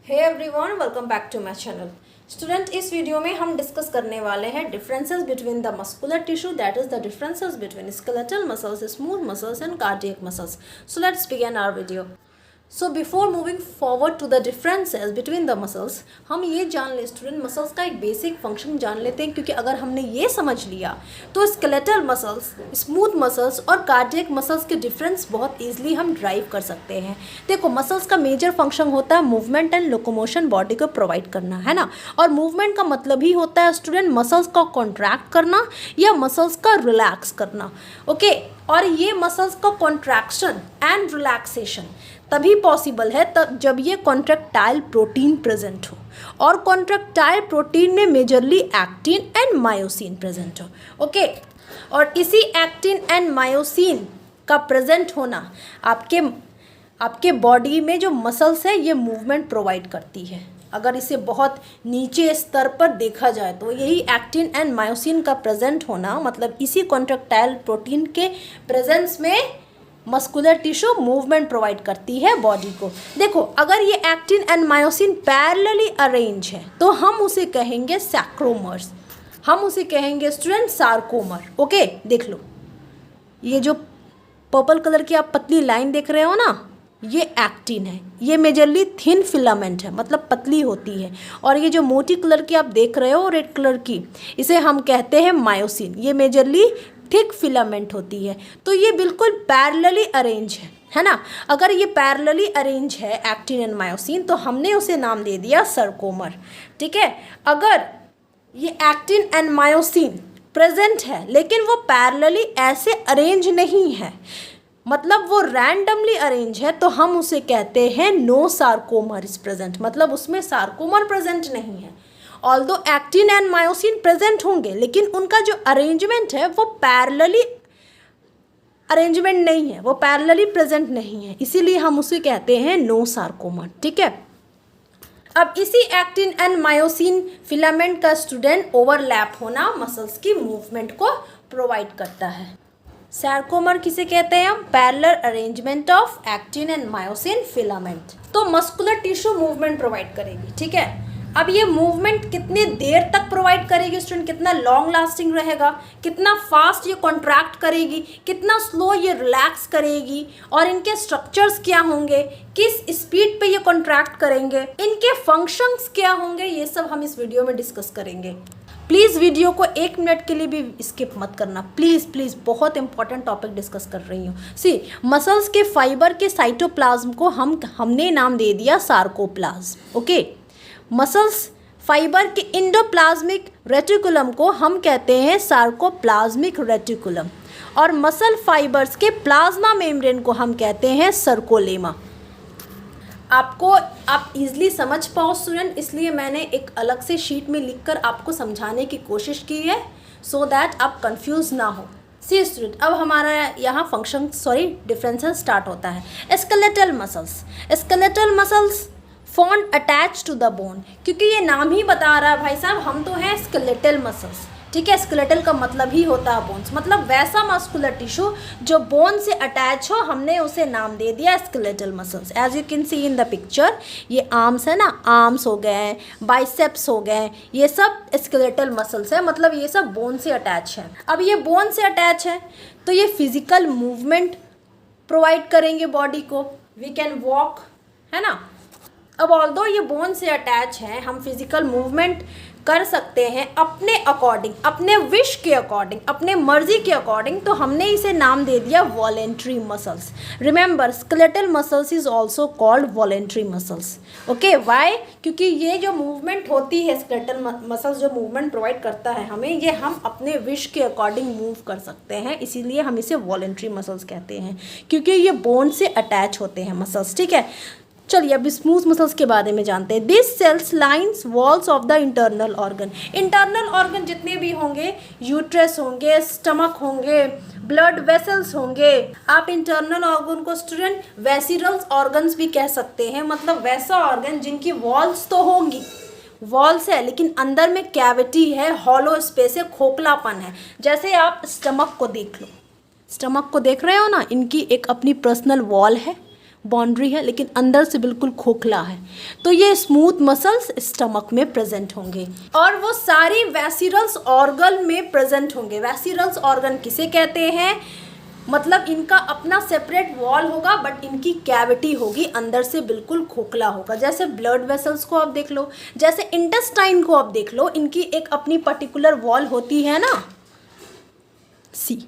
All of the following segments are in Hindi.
Hey everyone, welcome back to my channel. Student, इस वीडियो में हम डिस्कस करने वाले हैं differences between the muscular tissue, that is the differences between skeletal muscles, smooth muscles and cardiac muscles. So let's begin our video. So before moving forward to the differences between the muscles, हम ये जान ले स्टूडेंट, मसल्स का एक बेसिक फंक्शन जान लेते हैं, क्योंकि अगर हमने ये समझ लिया तो स्केलेटल मसल्स, स्मूथ मसल्स और कार्डियक मसल्स के डिफरेंस बहुत ईजिली हम ड्राइव कर सकते हैं। देखो, मसल्स का मेजर फंक्शन होता है मूवमेंट एंड लोकोमोशन, बॉडी को प्रोवाइड करना, है ना। और मूवमेंट का मतलब ही होता है स्टूडेंट मसल्स का कॉन्ट्रैक्ट करना या मसल्स का रिलैक्स करना, ओके। और ये मसल्स का कॉन्ट्रैक्शन एंड रिलैक्सेशन तभी पॉसिबल है तब जब ये कॉन्ट्रैक्टाइल प्रोटीन प्रेजेंट हो, और कॉन्ट्रैक्टाइल प्रोटीन में majorly actin and myosin present हो, ओके। और इसी एक्टिन एंड मायोसिन का प्रेजेंट होना आपके बॉडी में जो मसल्स है ये मूवमेंट प्रोवाइड करती है। अगर इसे बहुत नीचे स्तर पर देखा जाए तो यही एक्टिन एंड मायोसिन का प्रेजेंट होना, मतलब इसी कॉन्ट्रैक्टाइल प्रोटीन के प्रेजेंस में मस्कुलर टिश्यू मूवमेंट प्रोवाइड करती है बॉडी को। देखो, अगर ये actin and myosin parallelly arrange है तो हम उसे कहेंगे सैक्रोमर्स, हम उसे कहेंगे स्टूडेंट सार्कोमर, ओके। देख लो, ये जो पर्पल कलर की आप पतली लाइन देख रहे हो ना, ये एक्टिन है, ये मेजरली थिन फिलामेंट है, मतलब पतली होती है। और ये जो मोटी कलर की आप देख रहे हो रेड कलर की, इसे हम कहते हैं मायोसिन, ये मेजरली थिक फिलामेंट होती है। तो ये बिल्कुल पैरेलली अरेंज है ना। अगर ये पैरेलली अरेंज है एक्टिन एंड मायोसिन तो हमने उसे नाम दे दिया सरकोमर, ठीक है। अगर ये एक्टिन एंड मायोसिन प्रेजेंट है लेकिन वो पैरेलली ऐसे अरेंज नहीं है, मतलब वो रैंडमली अरेंज है, तो हम उसे कहते हैं नो सार्कोमर इज प्रेजेंट, मतलब उसमें सार्कोमर प्रेजेंट नहीं है। Although actin and myosin present होंगे लेकिन उनका जो अरेंजमेंट है वो पैरेलली अरेंजमेंट नहीं है, वो पैरेलली प्रेजेंट नहीं है, इसीलिए हम उसे कहते हैं नो सार्कोमर, ठीक है। अब इसी एक्टिन एंड मायोसिन फिलामेंट का स्टूडेंट ओवरलैप होना मसल्स की मूवमेंट को प्रोवाइड करता है। सार्कोमर किसे कहते हैं हम? Parallel arrangement of actin and myosin filament. तो मस्कुलर टिश्यू मूवमेंट प्रोवाइड करेगी, ठीक है। अब ये मूवमेंट कितनी देर तक प्रोवाइड करेगी स्टूडेंट, कितना लॉन्ग लास्टिंग रहेगा, कितना फास्ट ये कॉन्ट्रैक्ट करेगी, कितना स्लो ये रिलैक्स करेगी, और इनके स्ट्रक्चर्स क्या होंगे, किस स्पीड पे ये कॉन्ट्रैक्ट करेंगे, इनके फंक्शंस क्या होंगे, ये सब हम इस वीडियो में डिस्कस करेंगे। प्लीज़ वीडियो को 1 मिनट के लिए भी स्किप मत करना, प्लीज़ प्लीज़, बहुत इंपॉर्टेंट टॉपिक डिस्कस कर रही हूँ। सी, मसल्स के फाइबर के साइटोप्लाज्म को हमने नाम दे दिया सार्कोप्लाज्म, ओके। मसल्स फाइबर के इंडोप्लाज्मिक रेटिकुलम को हम कहते हैं सार्कोप्लाज्मिक रेटिकुलम, और मसल फाइबर्स के प्लाज्मा मेम्ब्रेन को हम कहते हैं सर्कोलेमा। आप इजीली समझ पाओ स्टूडेंट, इसलिए मैंने एक अलग से शीट में लिखकर आपको समझाने की कोशिश की है, सो दैट आप कंफ्यूज ना हो। सी स्टूडेंट, अब हमारा यहाँ डिफरेंसेस स्टार्ट होता है। Skeletal muscles found attach to the bone, क्योंकि ये नाम ही बता रहा है भाई साहब, हम तो हैं स्केलेटल मसल्स, ठीक है। स्केलेटल का मतलब ही होता है बोन्स, मतलब वैसा मस्कुलर टिश्यू जो बोन से अटैच हो, हमने उसे नाम दे दिया skeletal muscles. As you can see in the picture, ये आर्म्स है ना, आर्म्स हो गए, बाइसेप्स हो गए, ये सब स्केलेटल मसल्स है, मतलब ये सब बोन से अटैच है। अब ये बोन से अटैच है तो ये फिजिकल मूवमेंट प्रोवाइड करेंगे बॉडी को, वी कैन वॉक, है ना। अब ऑल्दो ये बोन से अटैच है, हम फिजिकल मूवमेंट कर सकते हैं अपने अकॉर्डिंग, अपने विश के अकॉर्डिंग, अपने मर्जी के अकॉर्डिंग, तो हमने इसे नाम दे दिया voluntary muscles. Remember, skeletal muscles is also called voluntary muscles, okay. Why? क्योंकि ये जो मूवमेंट होती है, स्केलेटल मसल्स जो मूवमेंट प्रोवाइड करता है हमें, ये हम अपने विश के अकॉर्डिंग मूव कर सकते हैं, इसीलिए हम इसे वॉलेंट्री मसल्स कहते हैं, क्योंकि ये बोन से अटैच होते हैं मसल्स, ठीक है। चलिए अब स्मूथ मसल्स के बारे में जानते हैं। This cells lines walls of the internal organ. Internal organ जितने भी होंगे, यूट्रस होंगे, स्टमक होंगे, ब्लड वेसल्स होंगे, आप इंटरनल ऑर्गन को स्टूडेंट वेसिरल्स ऑर्गन्स भी कह सकते हैं, मतलब वैसा ऑर्गन जिनकी वॉल्स तो होंगी, वॉल्स है लेकिन अंदर में कैविटी है, हॉलो स्पेस है, खोखलापन है। जैसे आप स्टमक को देख लो, स्टमक को देख रहे हो ना, इनकी एक अपनी पर्सनल वॉल है, बाउंड्री है, लेकिन अंदर से बिल्कुल खोखला है। तो ये स्मूथ मसल्स स्टमक में प्रेजेंट होंगे और वो सारी वेसिरल्स ऑर्गन में प्रेजेंट होंगे। वेसिरल्स ऑर्गन किसे कहते हैं? मतलब इनका अपना सेपरेट वॉल होगा, बट इनकी कैविटी होगी, अंदर से बिल्कुल खोखला होगा। जैसे ब्लड वेसल्स को आप देख लो, जैसे इंटेस्टाइन को आप देख लो, इनकी एक अपनी पर्टिकुलर वॉल होती है ना। सी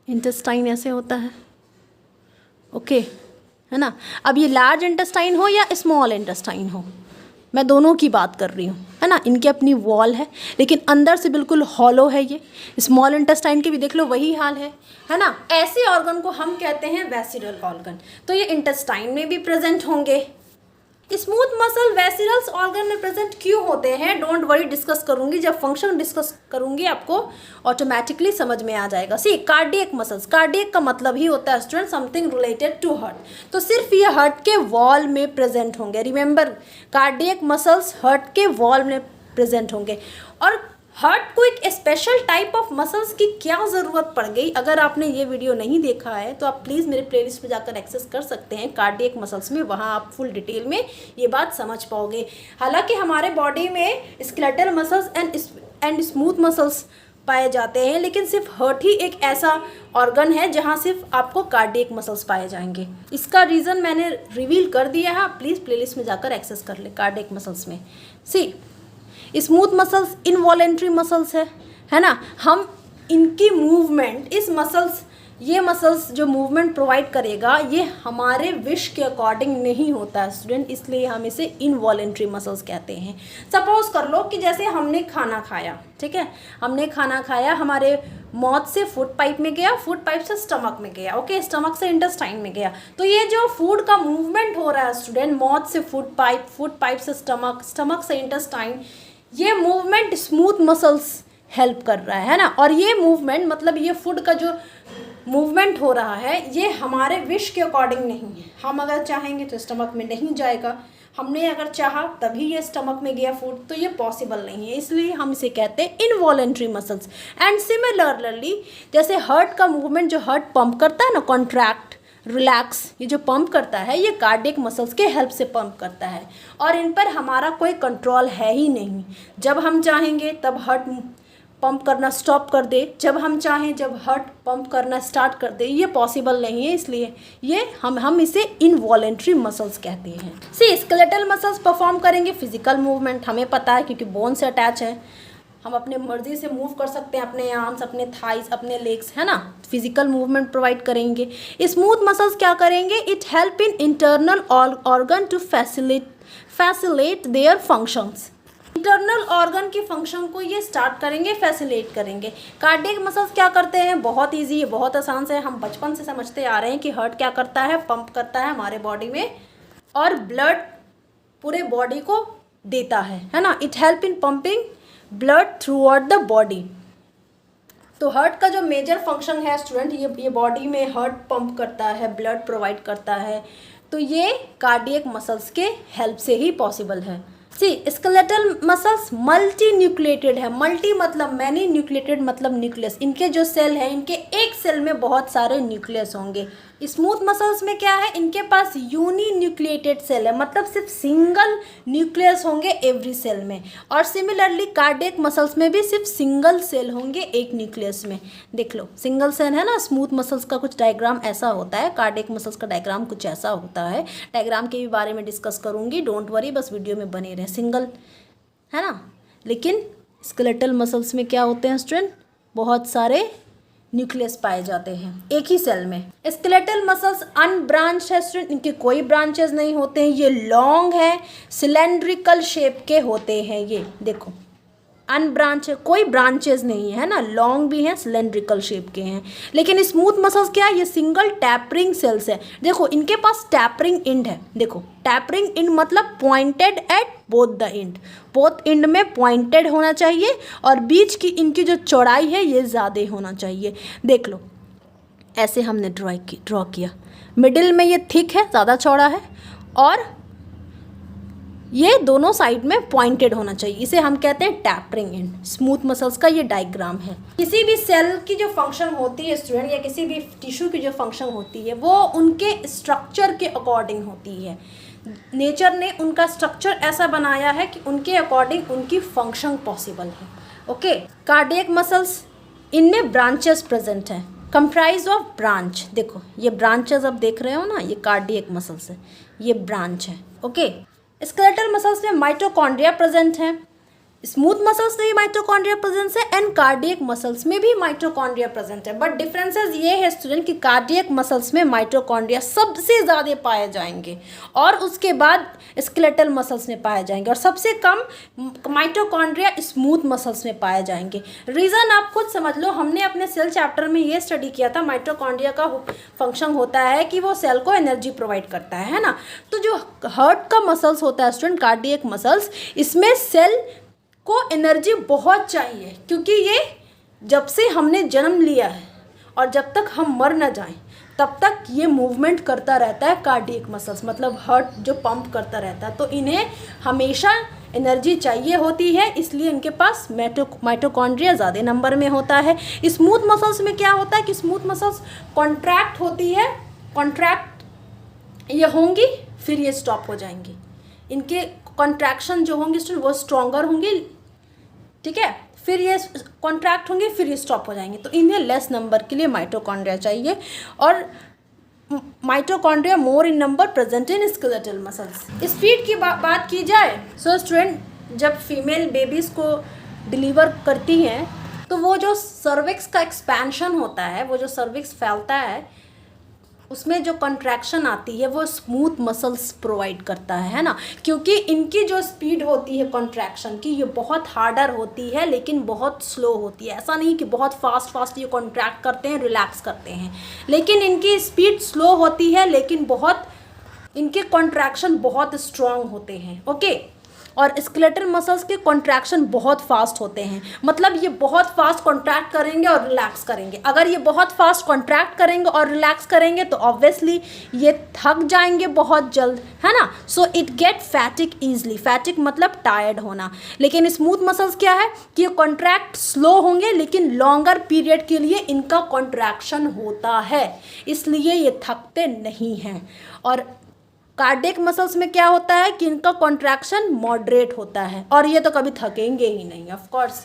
इंटेस्टाइन ऐसे होता है, ओके है ना। अब ये लार्ज इंटेस्टाइन हो या स्मॉल इंटेस्टाइन हो, मैं दोनों की बात कर रही हूँ, है ना। इनकी अपनी वॉल है, लेकिन अंदर से बिल्कुल हॉलो है। ये स्मॉल इंटेस्टाइन के भी देख लो, वही हाल है ना। ऐसे ऑर्गन को हम कहते हैं वेसिरल ऑर्गन। तो ये इंटेस्टाइन में भी प्रेजेंट होंगे। स्मूथ मसल वेसिरल्स ऑर्गन में प्रेजेंट क्यों होते हैं? डोंट वरी, डिस्कस करूंगी। जब फंक्शन डिस्कस करूंगी आपको ऑटोमेटिकली समझ में आ जाएगा। सी कार्डियक मसल्स, कार्डियक का मतलब ही होता है student something related to heart. तो सिर्फ ये हार्ट के वॉल में प्रेजेंट होंगे। रिमेंबर, कार्डियक मसल्स हार्ट के वॉल में प्रेजेंट होंगे। और हार्ट को एक स्पेशल टाइप ऑफ मसल्स की क्या ज़रूरत पड़ गई? अगर आपने ये वीडियो नहीं देखा है तो आप प्लीज़ मेरे प्लेलिस्ट पे जाकर एक्सेस कर सकते हैं कार्डियक मसल्स में, वहाँ आप फुल डिटेल में ये बात समझ पाओगे। हालांकि हमारे बॉडी में skeletal muscles and smooth muscles पाए जाते हैं, लेकिन सिर्फ हार्ट ही एक ऐसा ऑर्गन है जहाँ सिर्फ आपको कार्डियक मसल्स पाए जाएंगे। इसका रीज़न मैंने रिवील कर दिया है, प्लीज़ प्लेलिस्ट में जाकर एक्सेस कर ले कार्डियक मसल्स में। सी स्मूथ मसल्स इनवॉलेंट्री मसल्स है ना। हम इनकी मूवमेंट, इस मसल्स, ये मसल्स जो मूवमेंट प्रोवाइड करेगा, ये हमारे विश के अकॉर्डिंग नहीं होता है स्टूडेंट, इसलिए हम इसे इनवॉलेंट्री मसल्स कहते हैं। सपोज कर लो कि जैसे हमने खाना खाया, ठीक है, हमने खाना खाया, हमारे माउथ से फूड पाइप में गया, फूड पाइप से स्टमक में गया, ओके, स्टमक से इंटेस्टाइन में गया। तो ये जो फूड का मूवमेंट हो रहा है स्टूडेंट, माउथ से फूड पाइप से स्टमक, स्टमक से इंटेस्टाइन, ये मूवमेंट स्मूथ मसल्स हेल्प कर रहा है ना। और ये मूवमेंट मतलब ये फूड का जो मूवमेंट हो रहा है, ये हमारे विश के अकॉर्डिंग नहीं है। हम अगर चाहेंगे तो स्टमक में नहीं जाएगा, हमने अगर चाहा तभी ये स्टमक में गया फूड, तो ये पॉसिबल नहीं है, इसलिए हम इसे कहते हैं इनवॉलेंट्री मसल्स। एंड सिमिलरली जैसे हार्ट का मूवमेंट, जो हार्ट पंप करता है ना, कॉन्ट्रैक्ट, रिलैक्स, ये जो पंप करता है, ये कार्डियक मसल्स के हेल्प से पंप करता है। और इन पर हमारा कोई कंट्रोल है ही नहीं। जब हम चाहेंगे तब हार्ट पंप करना स्टॉप कर दे, जब हम चाहें जब हार्ट पंप करना स्टार्ट कर दे, ये पॉसिबल नहीं है, इसलिए ये हम इसे इनवॉलेंट्री मसल्स कहते हैं। सी स्केलेटल मसल्स परफॉर्म करेंगे फिजिकल मूवमेंट, हमें पता है क्योंकि बोन से अटैच है, हम अपने मर्जी से मूव कर सकते हैं, अपने आर्म्स, अपने थाइस, अपने लेग्स, है ना। फिजिकल मूवमेंट प्रोवाइड करेंगे। स्मूथ मसल्स क्या करेंगे? It help in internal organ to facilitate their functions. Internal organ के फंक्शन को ये स्टार्ट करेंगे, फैसिलिटेट करेंगे। कार्डियक मसल्स क्या करते हैं? बहुत ईजी है, बहुत आसान से हम बचपन से समझते आ रहे हैं कि हार्ट क्या करता है, पंप करता है हमारे बॉडी में और ब्लड पूरे बॉडी को देता है ना। It help in pumping blood through out the body. तो हार्ट का जो मेजर फंक्शन है स्टूडेंट, ये बॉडी में हार्ट पंप करता है, ब्लड प्रोवाइड करता है, तो ये कार्डियक मसल्स के हेल्प से ही पॉसिबल है। सी स्केलेटल मसल्स मल्टी न्यूक्लिएटेड है। मल्टी मतलब मैनी, न्यूक्लिएटेड मतलब न्यूक्लियस। इनके जो सेल है, इनके एक सेल में बहुत सारे न्यूक्लियस होंगे। स्मूथ मसल्स में क्या है? इनके पास यूनी न्यूक्लिएटेड सेल है, मतलब सिर्फ सिंगल न्यूक्लियस होंगे एवरी सेल में। और सिमिलरली कार्डियक मसल्स में भी सिर्फ सिंगल सेल होंगे एक न्यूक्लियस में। देख लो सिंगल सेल है ना। स्मूथ मसल्स का कुछ डायग्राम ऐसा होता है, कार्डियक मसल्स का डायग्राम कुछ ऐसा होता है। डायग्राम के भी बारे में डिस्कस करूंगी, डोंट वरी, बस वीडियो में बने रहे। सिंगल है ना, लेकिन स्केलेटल मसल्स में क्या होते हैं स्टूडेंट? बहुत सारे न्यूक्लियस पाए जाते हैं एक ही सेल में। स्केलेटल मसल्स अनब्रांच है स्टूडेंट, इनके कोई ब्रांचेस नहीं होते हैं। ये लॉन्ग है, सिलेंड्रिकल शेप के होते हैं। ये देखो अनब्रांच है, कोई ब्रांचेस नहीं है ना, लॉन्ग भी हैं, सिलेंड्रिकल शेप के हैं। लेकिन स्मूथ मसल्स क्या है? ये सिंगल टैपरिंग सेल्स है। देखो इनके पास टैपरिंग एंड है। देखो टैपरिंग एंड मतलब pointed at both the end, both and में पॉइंटेड होना चाहिए और बीच की इनकी जो चौड़ाई है ये ज़्यादा होना चाहिए। देख लो ऐसे हमने ड्रॉ किया, मिडिल में ये थिक है, ज़्यादा चौड़ा है, और ये दोनों साइड में पॉइंटेड होना चाहिए, इसे हम कहते हैं टैपरिंग एंड। स्मूथ मसल्स का ये डायग्राम है। किसी भी सेल की जो फंक्शन होती है स्टूडेंट, या किसी भी टिश्यू की जो फंक्शन होती है, वो उनके स्ट्रक्चर के अकॉर्डिंग होती है। नेचर ने उनका स्ट्रक्चर ऐसा बनाया है कि उनके अकॉर्डिंग उनकी फंक्शन पॉसिबल है। ओके, कार्डियक मसल्स, इनमें ब्रांचेस प्रेजेंट हैं, कंप्राइज ऑफ ब्रांच। देखो ये ब्रांचेस अब देख रहे हो ना, ये कार्डियक मसल्स है, ये ब्रांच है। ओके, स्केलेटल मसल्स में माइटोकॉन्ड्रिया प्रेजेंट है, स्मूथ मसल्स में भी माइटोकॉन्ड्रिया प्रेजेंस है, एंड कार्डियक मसल्स में भी माइटोकॉन्ड्रिया प्रेजेंट है। बट डिफरेंसेस ये है स्टूडेंट कि कार्डियक मसल्स में माइटोकॉन्ड्रिया सबसे ज़्यादा पाए जाएंगे और उसके बाद स्केलेटल मसल्स में पाए जाएंगे, और सबसे कम माइटोकॉन्ड्रिया स्मूथ मसल्स में पाए जाएंगे। रीज़न आप खुद समझ लो, हमने अपने सेल चैप्टर में ये स्टडी किया था, माइटोकॉन्ड्रिया का फंक्शन होता है कि वो सेल को एनर्जी प्रोवाइड करता है ना। तो जो हार्ट का मसल्स होता है स्टूडेंट, कार्डियक मसल्स, इसमें सेल को एनर्जी बहुत चाहिए, क्योंकि ये जब से हमने जन्म लिया है और जब तक हम मर न जाएं तब तक ये मूवमेंट करता रहता है। कार्डियक मसल्स मतलब हार्ट जो पंप करता रहता है, तो इन्हें हमेशा एनर्जी चाहिए होती है, इसलिए इनके पास माइटोकॉन्ड्रिया ज़्यादा नंबर में होता है। स्मूथ मसल्स में क्या होता है कि स्मूथ मसल्स कॉन्ट्रैक्ट होती है, कॉन्ट्रैक्ट ये होंगी फिर ये स्टॉप हो जाएंगी, इनके कॉन्ट्रैक्शन जो होंगे स्टूडेंट वो स्ट्रॉन्गर होंगे, ठीक है, फिर ये कॉन्ट्रैक्ट होंगे फिर ये स्टॉप हो जाएंगे। तो इन्हें लेस नंबर के लिए माइटोकॉन्ड्रिया चाहिए, और mitochondria more in number present in skeletal muscles. Speed की बात की जाए, सो स्टूडेंट जब फीमेल बेबीज़ को डिलीवर करती हैं तो वो जो सर्विक्स का एक्सपेंशन होता है, वो जो सर्विक्स फैलता है, उसमें जो कंट्रैक्शन आती है वो स्मूथ मसल्स प्रोवाइड करता है ना, क्योंकि इनकी जो स्पीड होती है कंट्रैक्शन की, ये बहुत हार्डर होती है लेकिन बहुत स्लो होती है। ऐसा नहीं कि बहुत फास्ट ये कॉन्ट्रैक्ट करते हैं, रिलैक्स करते हैं, लेकिन इनकी स्पीड स्लो होती है लेकिन बहुत इनके कॉन्ट्रैक्शन बहुत स्ट्रॉन्ग होते हैं। ओके, और स्केलेटल मसल्स के कॉन्ट्रैक्शन बहुत फास्ट होते हैं, मतलब ये बहुत फास्ट कॉन्ट्रैक्ट करेंगे और रिलैक्स करेंगे। अगर ये बहुत फास्ट कॉन्ट्रैक्ट करेंगे और रिलैक्स करेंगे तो ऑब्वियसली ये थक जाएंगे बहुत जल्द, है ना। सो इट गेट फैटिक ईजली, फैटिक मतलब टायर्ड होना। लेकिन स्मूथ मसल्स क्या है कि ये कॉन्ट्रैक्ट स्लो होंगे लेकिन लॉन्गर पीरियड के लिए इनका कॉन्ट्रैक्शन होता है, इसलिए ये थकते नहीं हैं। और कार्डियक मसल्स में क्या होता है कि इनका कॉन्ट्रैक्शन मॉडरेट होता है और ये तो कभी थकेंगे ही नहीं। ऑफ कोर्स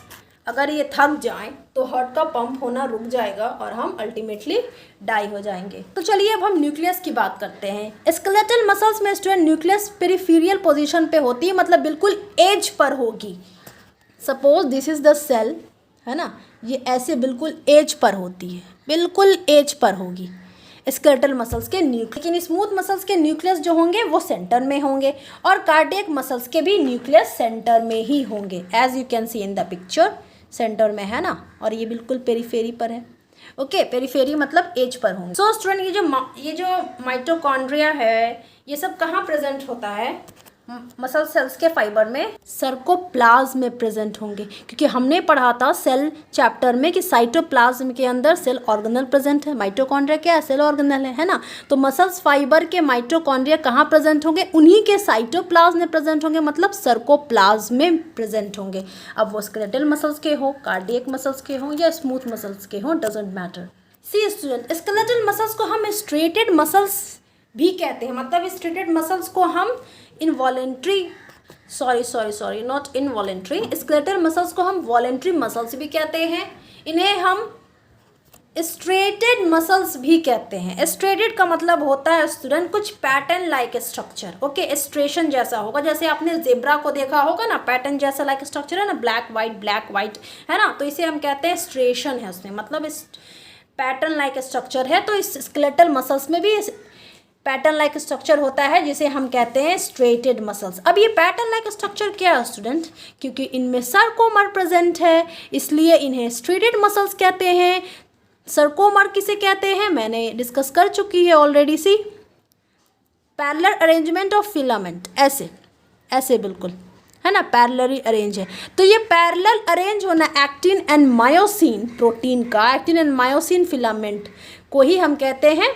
अगर ये थक जाएं तो हार्ट का पंप होना रुक जाएगा और हम अल्टीमेटली डाई हो जाएंगे। तो चलिए अब हम न्यूक्लियस की बात करते हैं। स्केलेटल मसल्स में स्टूडेंट न्यूक्लियस पेरिफेरियल पोजीशन पे होती है, मतलब बिल्कुल एज पर होगी। Suppose this is the cell, है ना, ये ऐसे बिल्कुल एज पर होती है, बिल्कुल एज पर होगी स्केलेटल मसल्स के न्यूक्लियस। लेकिन स्मूथ मसल्स के न्यूक्लियस जो होंगे वो सेंटर में होंगे, और कार्डियक मसल्स के भी न्यूक्लियस सेंटर में ही होंगे, as you can see in the picture, centre में है ना, और ये बिल्कुल पेरिफेरी पर है। ओके, पेरिफेरी मतलब एज पर होंगे। सो स्टूडेंट ये जो माइटोकॉन्ड्रिया है ये सब कहाँ प्रेजेंट होता है? मसल सेल्स के फाइबर में सार्कोप्लाज्म में प्रेजेंट होंगे, क्योंकि हमने पढ़ा था सेल चैप्टर में कि साइटोप्लाज्म के अंदर सेल ऑर्गेनल प्रेजेंट है। माइटोकॉन्ड्रिया क्या है? सेल ऑर्गेनल है ना। तो मसल्स फाइबर के माइटोकॉन्ड्रिया कहाँ प्रेजेंट होंगे? उन्हीं के साइटोप्लाज्म में प्रेजेंट होंगे, मतलब सार्कोप्लाज्म में प्रेजेंट होंगे। अब वो स्केलेटल मसल्स के हो, कार्डियक मसल्स के हो या स्मूथ मसल्स के हो, doesn't matter. See student, skeletal muscles को हम स्ट्रेटेड मसल्स भी कहते हैं, मतलब स्ट्रेटेड मसल्स को हम involuntary not involuntary, skeletal muscles को हम वॉलेंट्री मसल्स भी कहते हैं। इन्हें हम स्ट्रेटेड मसल्स भी कहते हैं। स्ट्रेटेड का मतलब होता है स्टूडेंट कुछ पैटर्न लाइक स्ट्रक्चर। ओके, स्ट्रेशन जैसा होगा, जैसे आपने जेब्रा को देखा होगा ना, पैटर्न जैसा लाइक स्ट्रक्चर है ना, ब्लैक वाइट है ना, तो इसे हम कहते हैं स्ट्रेशन है उसमें, मतलब इस पैटर्न लाइक स्ट्रक्चर है। तो इस स्केलेटल मसल्स में भी पैटर्न लाइक स्ट्रक्चर होता है जिसे हम कहते हैं स्ट्रेटेड मसल्स। अब ये पैटर्न लाइक स्ट्रक्चर क्या है स्टूडेंट? क्योंकि इनमें सार्कोमर प्रेजेंट है इसलिए इन्हें स्ट्रेटेड मसल्स कहते हैं। सार्कोमर किसे कहते हैं मैंने डिस्कस कर चुकी है already. See parallel arrangement of filament, ऐसे बिल्कुल है ना, पैरेलली अरेंज है। तो ये पैरेलल अरेंज होना एक्टिन एंड मायोसिन प्रोटीन का, एक्टिन एंड मायोसिन फिलामेंट को ही हम कहते हैं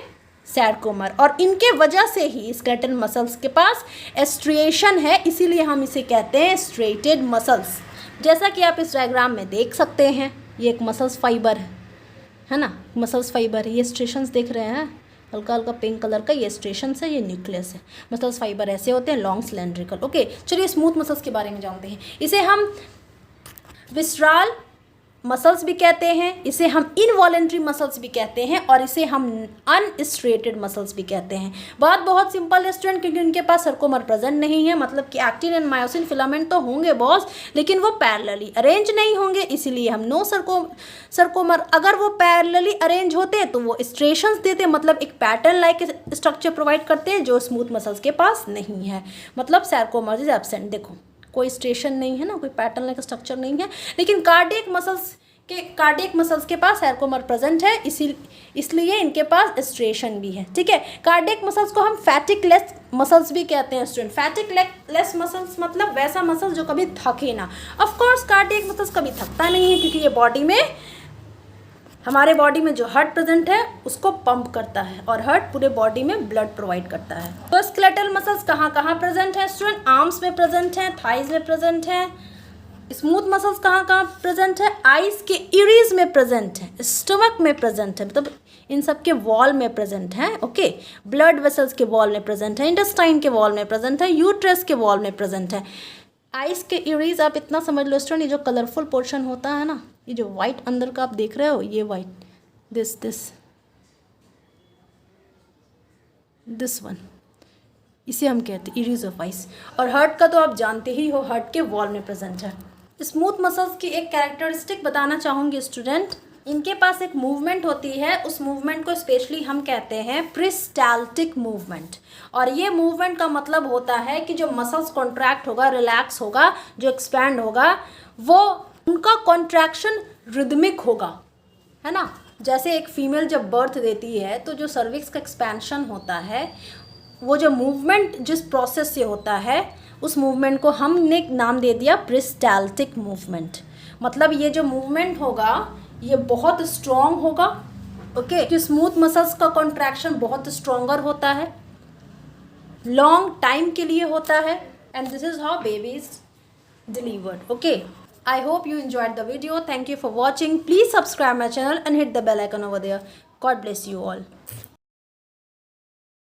सैरकोमर, और इनके वजह से ही स्केलेटल मसल्स के पास स्ट्रिएशन है, इसीलिए हम इसे कहते हैं स्ट्रेटेड मसल्स। जैसा कि आप इस डायग्राम में देख सकते हैं, ये एक मसल्स फाइबर है ना, मसल्स फाइबर, ये स्ट्रेशंस देख रहे हैं हल्का हल्का पिंक कलर का, ये स्ट्रेशंस है, ये न्यूक्लियस है। मसल्स फाइबर ऐसे होते हैं, लॉन्ग सिलेंड्रिकल। ओके, चलिए स्मूथ मसल्स के बारे में जानते हैं। इसे हम विस्ट्राल मसल्स भी कहते हैं, इसे हम इनवॉलेंट्री मसल्स भी कहते हैं, और इसे हम अनस्ट्रेटेड मसल्स भी कहते हैं। बात बहुत सिंपल है स्टूडेंट, क्योंकि उनके पास सर्कोमर प्रेजेंट नहीं है, मतलब कि एक्टिन एंड मायोसिन फिलामेंट तो होंगे बॉस, लेकिन वो पैरेलली अरेंज नहीं होंगे, इसीलिए हम नो सर्कोमर। अगर वो पैरेलली अरेंज होते तो वो स्ट्रेशंस देते, मतलब एक पैटर्न लाइक स्ट्रक्चर प्रोवाइड करते हैं, जो स्मूथ मसल्स के पास नहीं है, मतलब सैरकोमर इज एब्सेंट। देखो कोई स्ट्रेशन नहीं है ना, कोई पैटर्न लाइक स्ट्रक्चर नहीं है, लेकिन कार्डियक मसल्स के पास सैरकोमर प्रेजेंट है, इसलिए इनके पास स्ट्रेशन भी है। ठीक है, कार्डियक मसल्स को हम फैटिक लेस मसल्स भी कहते हैं स्टूडेंट। फैटिक लेस मसल्स मतलब वैसा मसल्स जो कभी थके ना। ऑफ कोर्स कार्डियक मसल्स कभी थकता नहीं है, क्योंकि ये बॉडी में, हमारे बॉडी में जो हार्ट प्रेजेंट है उसको पंप करता है, और हार्ट पूरे बॉडी में ब्लड प्रोवाइड करता है। तो स्केलेटल मसल्स कहाँ कहाँ प्रेजेंट है स्टूडेंट? आर्म्स में प्रेजेंट है, थाइज में प्रेजेंट है। स्मूथ मसल्स कहाँ कहाँ प्रेजेंट है? आइज के इरीज में प्रेजेंट है, स्टमक में प्रेजेंट है, मतलब इन सब के वॉल में प्रेजेंट है। ओके, ब्लड वेसल्स के वॉल में प्रेजेंट है, इंटेस्टाइन के वॉल में प्रेजेंट है, यूट्रस के वॉल में प्रेजेंट है। आइज के इरीज आप इतना समझ लो स्टूडेंट, ये जो कलरफुल पोर्शन होता है ना, ये जो वाइट अंदर का आप देख रहे हो, ये वाइट, दिस वन, इसे हम कहते हैं इरीज ऑफ आइस। और हार्ट का तो आप जानते ही हो, हार्ट के वॉल में प्रेजेंट है। स्मूथ मसल्स की एक कैरेक्टरिस्टिक बताना चाहूँगी स्टूडेंट, इनके पास एक मूवमेंट होती है, उस मूवमेंट को स्पेशली हम कहते हैं प्रिस्टाल्टिक मूवमेंट। और ये मूवमेंट का मतलब होता है कि जो मसल्स कॉन्ट्रैक्ट होगा, रिलैक्स होगा, जो एक्सपैंड होगा, वो उनका कॉन्ट्रैक्शन रिदमिक होगा, है ना। जैसे एक फीमेल जब बर्थ देती है तो जो सर्विक्स का एक्सपेंशन होता है, वो जो मूवमेंट जिस प्रोसेस से होता है, उस मूवमेंट को हमने नाम दे दिया प्रिस्टाल्टिक मूवमेंट। मतलब ये जो मूवमेंट होगा ये बहुत स्ट्रॉन्ग होगा। ओके, जो स्मूथ मसल्स का कॉन्ट्रैक्शन बहुत स्ट्रॉन्गर होता है, लॉन्ग टाइम के लिए होता है, and this is how baby is delivered. Okay, I hope you enjoyed the video. Thank you for watching. Please subscribe my channel and hit the bell icon over there. God bless you all.